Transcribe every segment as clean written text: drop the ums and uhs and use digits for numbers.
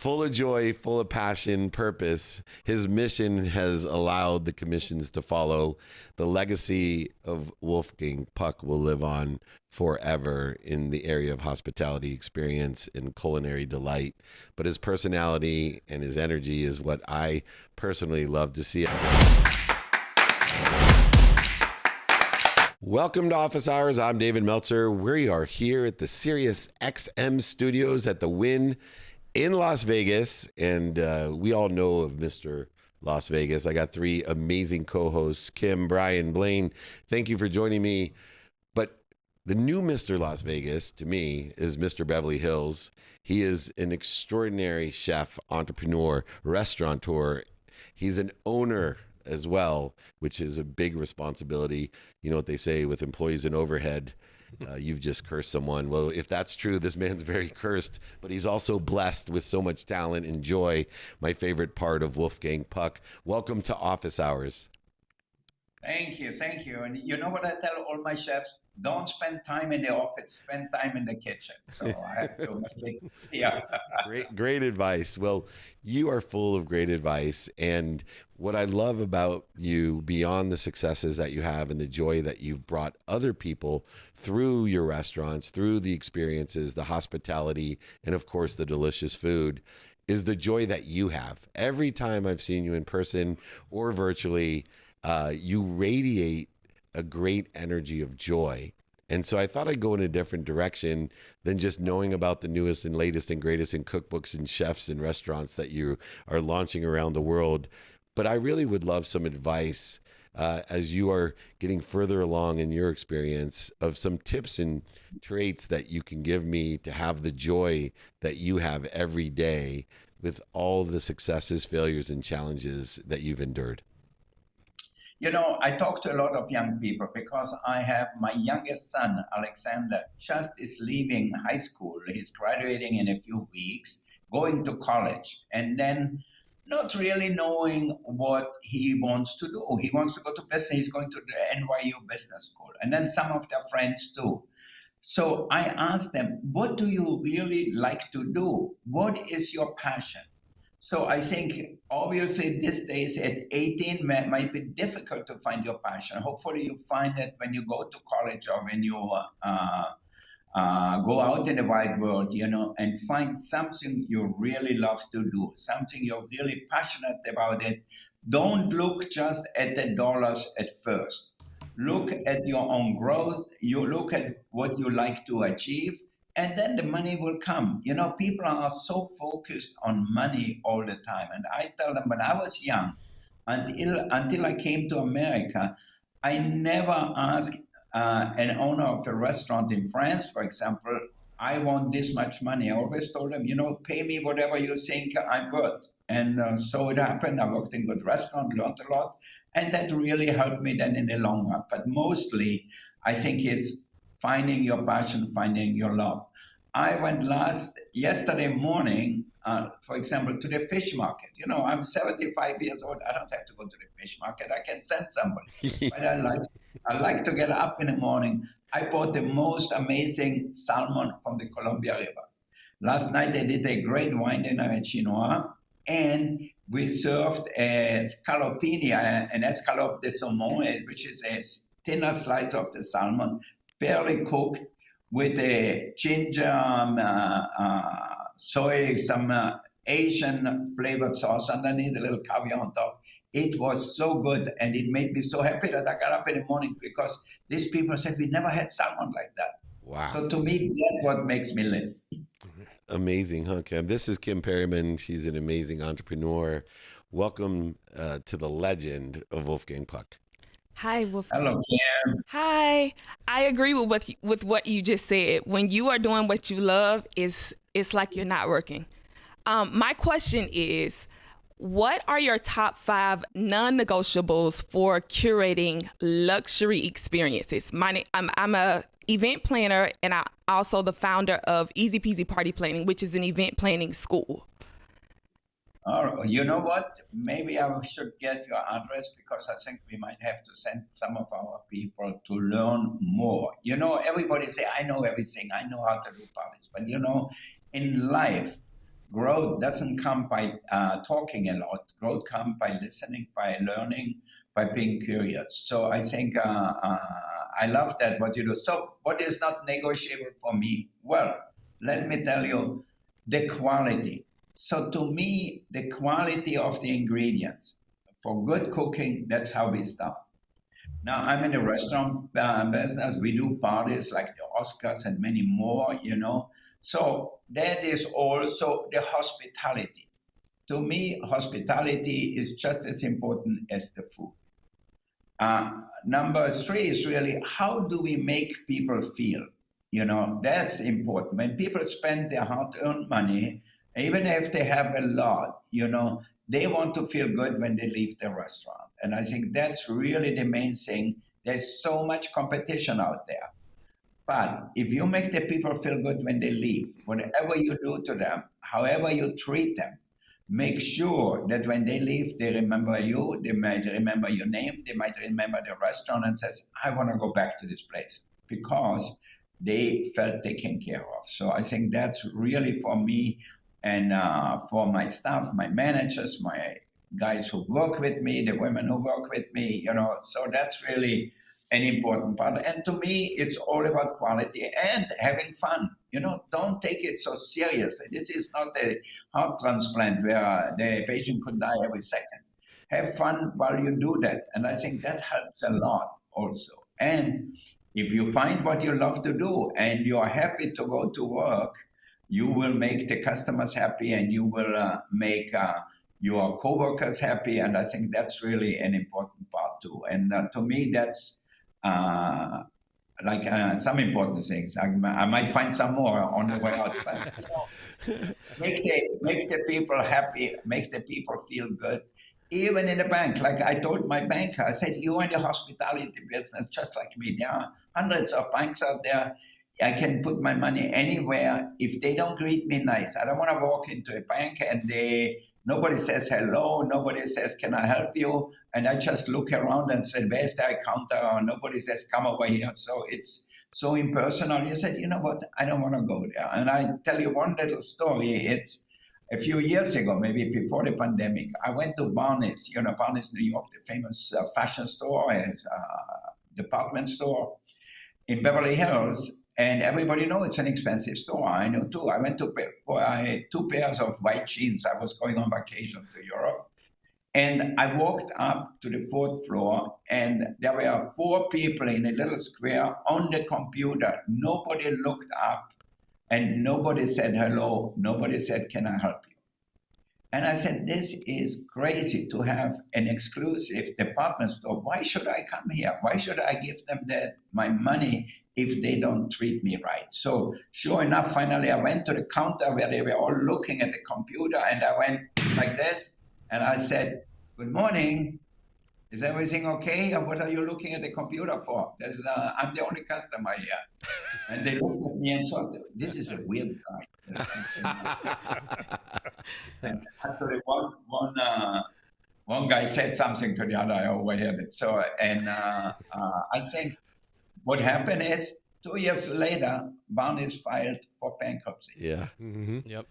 full of joy, full of passion, purpose. His mission has allowed the commissions to follow. The legacy of Wolfgang Puck will live on forever in the area of hospitality experience and culinary delight. But his personality and his energy is what I personally love to see. Welcome to Office Hours. I'm David Meltzer. We are here at the Sirius XM studios at the Wynn in Las Vegas, and we all know of Mr. Las Vegas. I got three amazing co-hosts, Kim, Brian, Blaine. Thank you for joining me. But the new Mr. Las Vegas, to me, is Mr. Beverly Hills. He is an extraordinary chef, entrepreneur, restaurateur. He's an owner as well, which is a big responsibility. You know what they say with employees and overhead, you've just cursed someone. Well, if that's true, this man's very cursed, but he's also blessed with so much talent and joy. My favorite part of Wolfgang Puck. Welcome to Office Hours. Thank you. And you know what I tell all my chefs? Don't spend time in the office, spend time in the kitchen. So I have to make it, yeah. Great advice. Well, you are full of great advice. And what I love about you, beyond the successes that you have and the joy that you've brought other people through your restaurants, through the experiences, the hospitality, and of course, the delicious food, is the joy that you have. Every time I've seen you in person or virtually, you radiate a great energy of joy. And so I thought I'd go in a different direction than just knowing about the newest and latest and greatest in cookbooks and chefs and restaurants that you are launching around the world. But I really would love some advice as you are getting further along in your experience of some tips and traits that you can give me to have the joy that you have every day with all the successes, failures, and challenges that you've endured. You know, I talk to a lot of young people because I have my youngest son, Alexander, just is leaving high school. He's graduating in a few weeks, going to college, and then not really knowing what he wants to do. He wants to go to business. He's going to the NYU Business School, and then some of their friends too. So I asked them, what do you really like to do? What is your passion? So I think obviously these days at 18 might be difficult to find your passion. Hopefully you find it when you go to college or when you go out in the wide world, you know, and find something you really love to do, something you're really passionate about it. Don't look just at the dollars at first. Look at your own growth. You look at what you like to achieve. And then the money will come. You know, people are so focused on money all the time. And I tell them, when I was young, until I came to America, I never asked an owner of a restaurant in France, for example, I want this much money. I always told them, you know, pay me whatever you think I'm worth. And so it happened. I worked in good restaurant, learned a lot. And that really helped me then in the long run. But mostly, I think it's finding your passion, finding your love. I went yesterday morning, for example, to the fish market. You know, I'm 75 years old. I don't have to go to the fish market. I can send somebody. But I like to get up in the morning. I bought the most amazing salmon from the Columbia River. Last night they did a great wine dinner at Chinois, and we served a scallopini, an escalope de saumon, which is a thinner slice of the salmon, barely cooked, with a ginger, soy, some Asian flavored sauce underneath, a little caviar on top. It was so good, and it made me so happy that I got up in the morning because these people said, we never had salmon like that. Wow. So to me, that's what makes me live. Amazing, huh, Kim? This is Kim Perryman. She's an amazing entrepreneur. Welcome to the legend of Wolfgang Puck. Hi, Wolfgang. Hello, Kim. Hi. I agree with what you just said. When you are doing what you love, it's like you're not working. My question is, what are your top 5 non-negotiables for curating luxury experiences? I'm a event planner, and I'm also the founder of Easy Peasy Party Planning, which is an event planning school. Oh, you know what? Maybe I should get your address because I think we might have to send some of our people to learn more. You know, everybody say, I know everything. I know how to do parties. But, you know, in life, growth doesn't come by talking a lot. Growth comes by listening, by learning, by being curious. So I think I love that what you do. So what is not negotiable for me? Well, let me tell you, the quality. So to me, the quality of the ingredients for good cooking, that's how we start. Now I'm in the restaurant business. We do parties like the Oscars and many more, you know. So that is also the hospitality. To me, hospitality is just as important as the food. Number three is really how do we make people feel? You know, that's important. When people spend their hard-earned money, even if they have a lot, you know, they want to feel good when they leave the restaurant. And I think that's really the main thing. There's so much competition out there. But if you make the people feel good when they leave, whatever you do to them, however you treat them, make sure that when they leave, they remember you, they might remember your name, they might remember the restaurant and says, I want to go back to this place because they felt taken care of. So I think that's really for me and for my staff, my managers, my guys who work with me, the women who work with me, you know, so that's really an important part. And to me, it's all about quality and having fun. You know, don't take it so seriously. This is not a heart transplant where the patient could die every second. Have fun while you do that. And I think that helps a lot also. And if you find what you love to do and you are happy to go to work, you will make the customers happy and you will make your coworkers happy. And I think that's really an important part too. And to me, that's some important things. I might find some more on the way out. But, you know, make the people happy, make the people feel good. Even in the bank, like I told my banker, I said, you are in the hospitality business just like me. There are hundreds of banks out there. I can put my money anywhere. If they don't greet me nice, I don't want to walk into a bank and nobody says hello, nobody says, can I help you? And I just look around and say, where's the counter? Or nobody says, come over here. So it's so impersonal. You said, you know what? I don't want to go there. And I tell you one little story. It's a few years ago, maybe before the pandemic, I went to Barney's, Barney's, New York, the famous fashion store, department store in Beverly Hills. And everybody knows it's an expensive store. I know too. I went to buy 2 pairs of white jeans. I was going on vacation to Europe. And I walked up to the 4th floor, and there were 4 people in a little square on the computer. Nobody looked up, and nobody said hello. Nobody said, can I help you? And I said, this is crazy to have an exclusive department store. Why should I come here? Why should I give them my money if they don't treat me right? So sure enough, finally, I went to the counter where they were all looking at the computer, and I went like this, and I said, good morning. Is everything okay? Or what are you looking at the computer for? I'm the only customer here. And they looked at me and thought, this is a weird guy. And actually, one guy said something to the other. I overheard it. So, and I think what happened is 2 years later, Barney's filed for bankruptcy. Yeah. Mm-hmm. Yep.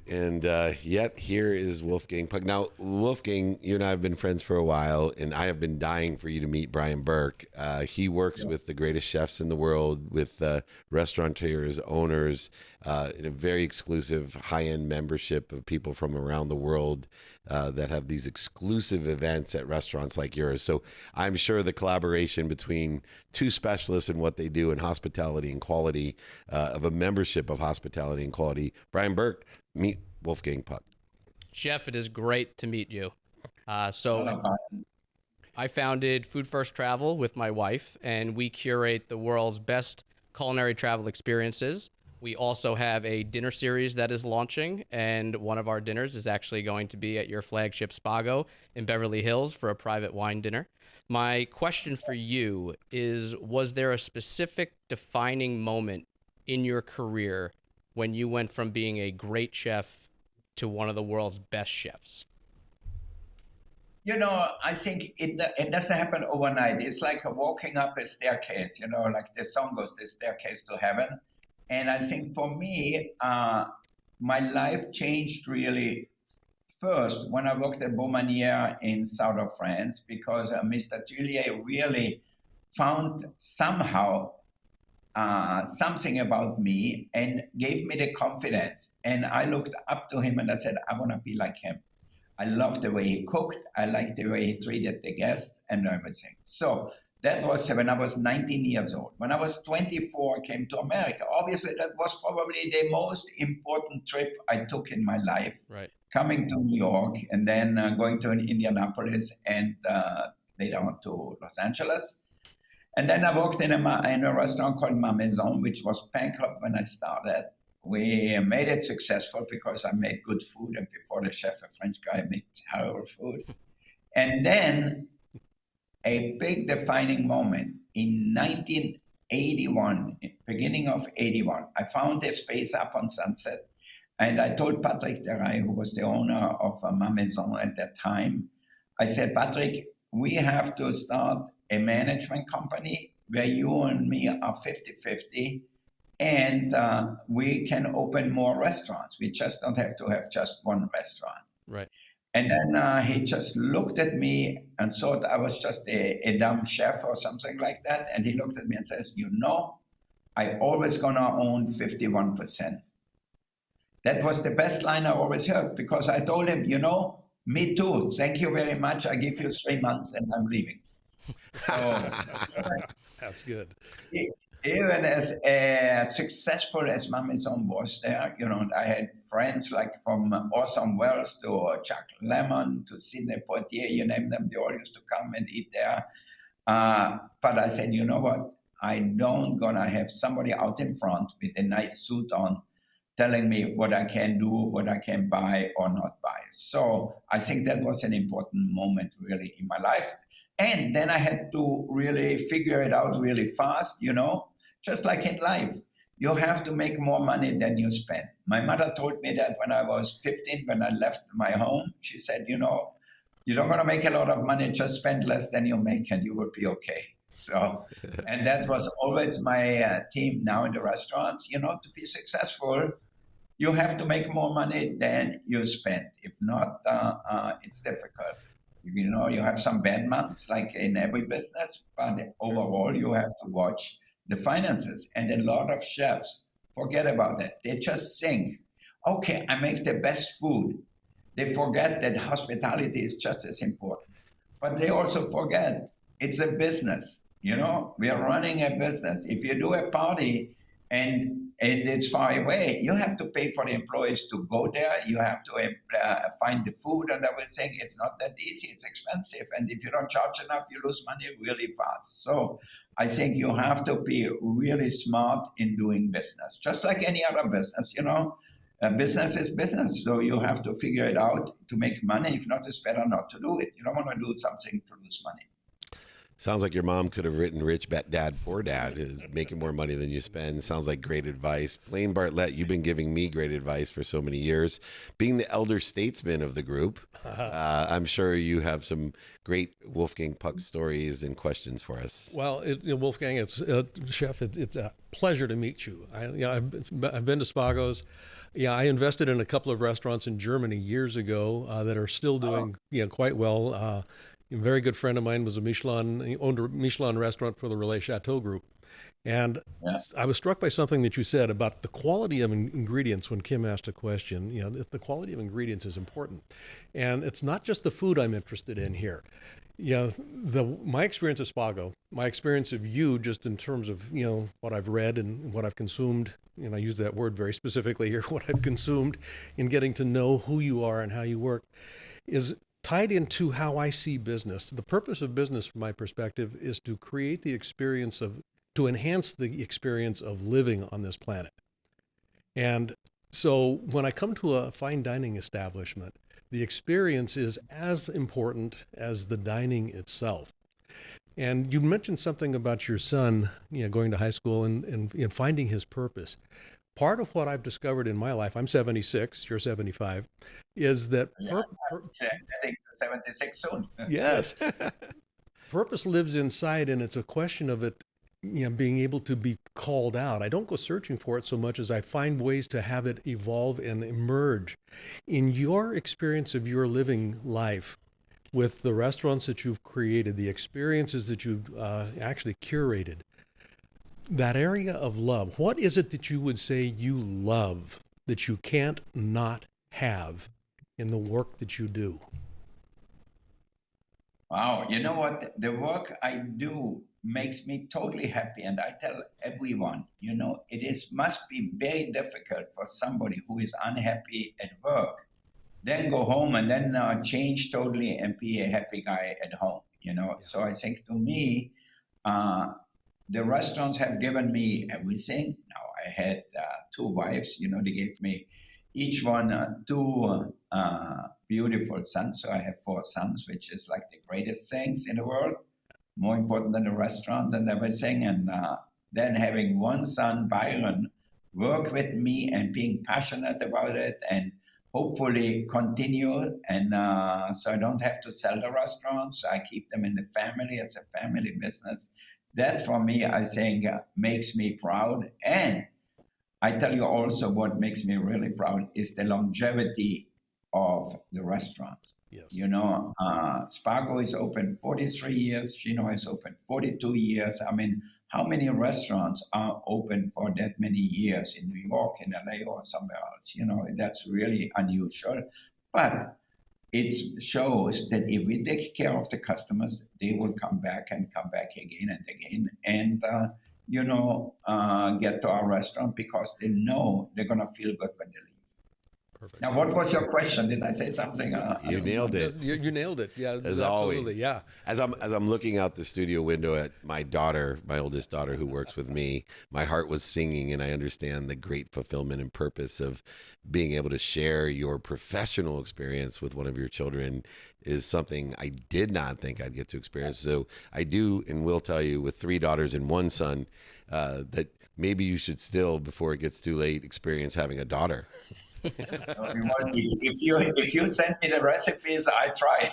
And yet here is Wolfgang Puck. Now, Wolfgang, you and I have been friends for a while, and I have been dying for you to meet Brian Burke. He works with the greatest chefs in the world, with restaurateurs, owners, in a very exclusive high-end membership of people from around the world that have these exclusive events at restaurants like yours. So I'm sure the collaboration between 2 specialists in what they do in hospitality and quality, of a membership of hospitality and quality. Brian Burke, meet Wolfgang Puck. Chef, it is great to meet you. So I founded Food First Travel with my wife, and we curate the world's best culinary travel experiences. We also have a dinner series that is launching, and one of our dinners is actually going to be at your flagship Spago in Beverly Hills for a private wine dinner. My question for you is, was there a specific defining moment in your career when you went from being a great chef to one of the world's best chefs? I think it doesn't happen overnight. It's like walking up a staircase, like the song goes, the staircase to heaven. And I think for me, my life changed really first when I worked at Beaumanière in south of France, because Mr. Tullier really found somehow something about me and gave me the confidence. And I looked up to him and I said, I want to be like him. I loved the way he cooked. I liked the way he treated the guests and everything. So that was when I was 19 years old. When I was 24, I came to America. Obviously, that was probably the most important trip I took in my life. Right. Coming to New York and then going to Indianapolis and later on to Los Angeles. And then I worked in a restaurant called Ma Maison, which was bankrupt when I started. We made it successful because I made good food, and before the chef, a French guy, made terrible food. And then a big defining moment in 1981, beginning of 81, I found a space up on Sunset, and I told Patrick Terray, who was the owner of Ma Maison at that time, I said, Patrick, we have to start a management company where you and me are 50-50, and we can open more restaurants. We just don't have to have just one restaurant. Right. And then he just looked at me and thought I was just a dumb chef or something like that. And he looked at me and says, I always gonna own 51%. That was the best line I always heard, because I told him, me too. Thank you very much. I give you 3 months and I'm leaving. So, that's good. Even as successful as Ma Maison was there, I had friends like from Orson Welles to Jack Lemmon to Sidney Poitier, you name them, they all used to come and eat there. But I said, you know what? I don't gonna have somebody out in front with a nice suit on telling me what I can do, what I can buy or not buy. So I think that was an important moment really in my life. And then I had to really figure it out really fast, just like in life. You have to make more money than you spend. My mother told me that when I was 15, when I left my home, she said, you're not going to make a lot of money, just spend less than you make and you will be okay. So, and that was always my theme now in the restaurants, to be successful, you have to make more money than you spend. If not, it's difficult. You have some bad months, like in every business, but overall, you have to watch the finances. And a lot of chefs forget about that. They just think, okay, I make the best food. They forget that hospitality is just as important. But they also forget it's a business. We are running a business. If you do a party and it's far away, you have to pay for the employees to go there. You have to find the food and everything. It's not that easy. It's expensive. And if you don't charge enough, you lose money really fast. So I think you have to be really smart in doing business, just like any other business, business is business. So you have to figure it out to make money. If not, it's better not to do it. You don't want to do something to lose money. Sounds like your mom could have written Rich Dad, Poor Dad, is making more money than you spend. Sounds like great advice. Blaine Bartlett, you've been giving me great advice for so many years. Being the elder statesman of the group, I'm sure you have some great Wolfgang Puck stories and questions for us. Well, Wolfgang, Chef, it's a pleasure to meet you. I've been to Spago's. Yeah, I invested in a couple of restaurants in Germany years ago that are still doing quite well. A very good friend of mine was he owned a Michelin restaurant for the Relais Chateau Group. And I was struck by something that you said about the quality of ingredients when Kim asked a question. The quality of ingredients is important. And it's not just the food I'm interested in here. My experience at Spago, my experience of you just in terms of, what I've read and what I've consumed, and I use that word very specifically here, what I've consumed in getting to know who you are and how you work, is tied into how I see business. The purpose of business, from my perspective, is to create the experience to enhance the experience of living on this planet. And so when I come to a fine dining establishment, the experience is as important as the dining itself. And you mentioned something about your son, going to high school and finding his purpose. Part of what I've discovered in my life, I'm 76, you're 75, is that I think 76 soon. Yes. Purpose lives inside, and it's a question of it, being able to be called out. I don't go searching for it so much as I find ways to have it evolve and emerge. In your experience of your living life, with the restaurants that you've created, the experiences that you've actually curated, that area of love, what is it that you would say you love that you can't not have in the work that you do? Wow, you know what? The work I do makes me totally happy. And I tell everyone, must be very difficult for somebody who is unhappy at work, then go home and then change totally and be a happy guy at home, So I think to me, the restaurants have given me everything. Now I had two wives, they gave me each one two beautiful sons. So I have 4 sons, which is like the greatest things in the world, more important than the restaurant and everything. And then having one son, Byron, work with me and being passionate about it and hopefully continue. And so I don't have to sell the restaurants. I keep them in the family. It's a family business. That for me, I think, makes me proud. And I tell you also what makes me really proud is the longevity of the restaurant. Yes. Spago is open 43 years. Chino is open 42 years. I mean, how many restaurants are open for that many years in New York, in LA, or somewhere else? That's really unusual. But it shows that if we take care of the customers, they will come back and come back again and again and, get to our restaurant because they know they're going to feel good when they leave. Perfect. Now, what was your question? Did I say something? You nailed it. You nailed it. Yeah, as absolutely. Always. Yeah. As I'm looking out the studio window at my daughter, my oldest daughter who works with me, my heart was singing, and I understand the great fulfillment and purpose of being able to share your professional experience with one of your children is something I did not think I'd get to experience. So I do and will tell you, with 3 daughters and 1 son, that maybe you should still, before it gets too late, experience having a daughter. If you send me the recipes, I try.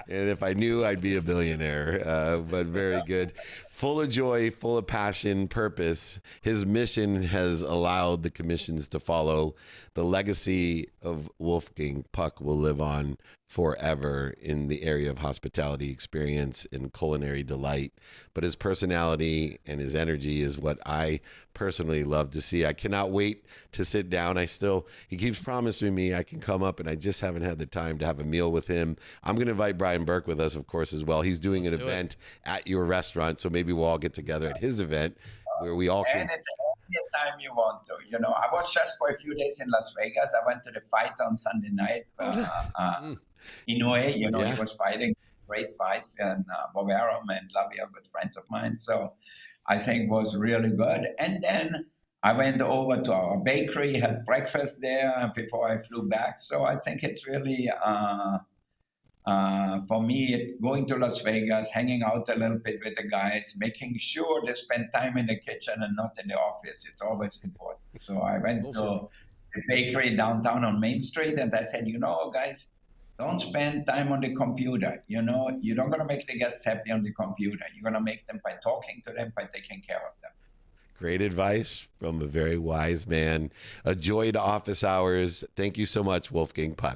And if I knew, I'd be a billionaire. But very good. Full of joy, full of passion, purpose. His mission has allowed the commissions to follow. The legacy of Wolfgang Puck will live on forever in the area of hospitality experience and culinary delight. But his personality and his energy is what I personally love to see. I cannot wait to sit down. He keeps promising me I can come up, and I just haven't had the time to have a meal with him. I'm going to invite Brian Burke with us, of course, as well. He's doing an event at your restaurant, so maybe we'll all get together at his event where we all can. And it's any time you want to. I was just for a few days in Las Vegas. I went to the fight on Sunday night. Inoue, he was fighting great fight, and Bovero and Lavia, good friends of mine. So I think was really good. And then I went over to our bakery, had breakfast there before I flew back. So I think it's really, for me, going to Las Vegas, hanging out a little bit with the guys, making sure they spend time in the kitchen and not in the office. It's always important. So I went to the bakery downtown on Main Street, and I said, guys, don't spend time on the computer. You're not going to make the guests happy on the computer. You're going to make them by talking to them, by taking care of them. Great advice from a very wise man. A joy to office hours. Thank you so much, Wolfgang Puck.